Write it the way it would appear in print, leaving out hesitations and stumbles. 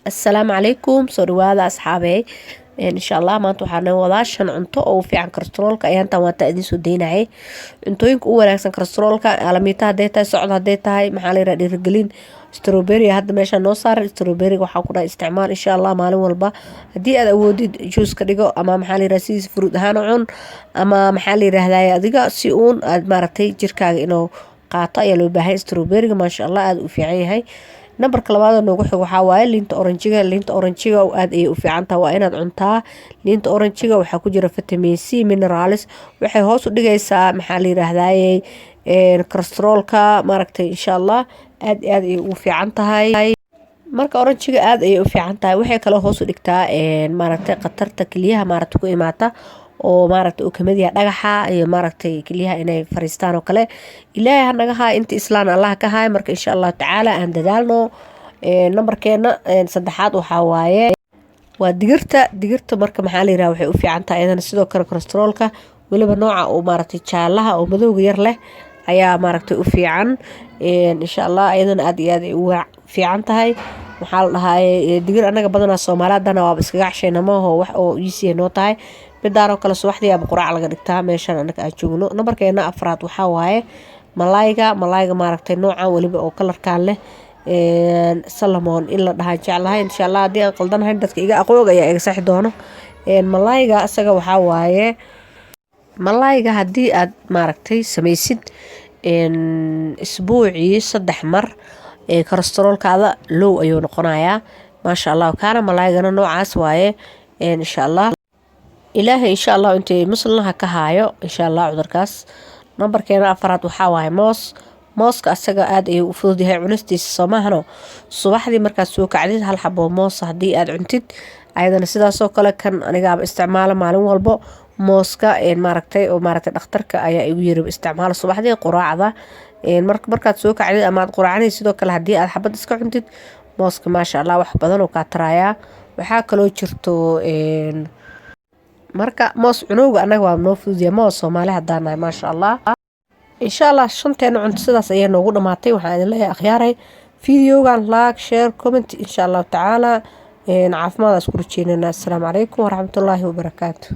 السلام عليكم سوريوادا أصحابي. إن شاء الله ما أنتو حنا وداشن عنتو أو في عن كرسترولك أيان تواتا إدين سودينا هاي عنتو ينك أول أحسن كرسترولك علاميتها ديتا سعودها ديتا هاي محالي رادي رجلين ستروبيري هاد ماشا نوصار ستروبيري وحاكونا استعمال إن شاء الله مالين والبا هدي أد أودي جوز كديقو أما محالي راسيس فروض هانو أما محالي رهدايا أديقا سيئون أد مارتي جيركاق إنو قاطا يلو باهي ستروبيري ما شاء الله أد وفيعي هاي nambarka labaad noogu xigo waxaa waaye liinta oranjiga oo aad ay u fiican tahay waa inaad cuntaa liinta oranjiga waxaa ku jira vitamin C minerals waxay hoos u dhigaysaa maxaa la yiraahdaa kolestaroolka maaragtay insha Allah aad ay u fiican tahay marka oranjiga aad ay u fiican tahay waxay kale hoos u dhigtaa maaragtay qatarta kaliyaha maaragtay ku imaata oo maaragtay uu kamid yahay dhagaxa iyo maaragtay kaliyaha inay fariistaan oo kale ilaahay naga haa inta islaan Allah ka haay marka insha Allah tacaala aan dadaalno nambarkeena saddexaad waxa waaye waa digirta marka maxaa la yiraahdaa waxay u fiican tahay iyadana sidoo kale kolestaroolka waliba nooca oo maaragtay jaalaha oo madowga yar leh ayaa maaragtay u fiican insha Allah iyadana aad iyo aad ay u fiican tahay waxaa la dhahaa digir anaga badanaa Soomaaliyeedana waa iskaga cashayna ma oo wax oo easy noo tahay bidaaro kala subaxdii aba quraac laga dhigtaa meeshan anaga aan joogno nambarkeena afraad waxaa waaye malayga maaragtay nooca waliba oo kalarkaan leh salmon in la dhahaa jeclahay insha Allah hadii aan qaldanahay dadka iga aqoog ayaa iga saxi doono malayga asaga waxaa waaye malayga hadii aad maaragtay samaysid isbuucii 3 mar kolestaroolkaada low ayuu noqonayaa ma sha Allah kaana malaygana noocaas waaye insha Allah ilaahay insha Allah intee muslimna ka haayo insha Allah cudurkaas nambarkeena afraad waxaa waaye mooska asaga aad ay u fududahay cunistiisa Soomahano subaxdii markaad soo kacdid hal xabo moos hadii aad cuntid ayadana sidaas oo kale kan aniga isticmaalo maalin walbo mooska maaragtay dhakhtarka ayaa igu yiri isticmaal subaxdii quraacda markaad soo kacdid ama aad quraacnay sidoo kale hadii aad xabad iska cuntid mooska ma sha Allah wax badan oo ka taraya waxa kale oo jirto marka moos cunowga anaga waa noo fududiya moos Soomaali hadaan ma sha Allah insha Allah shanteena cunto sidaas ayaa noogu dhamaatay waxaan idin leeyahay akhyaaray videogan like share comment insha Allah taala caafimaad isku rajeenana assalaamu calaykum waraxmatullaahi wabarakaatuh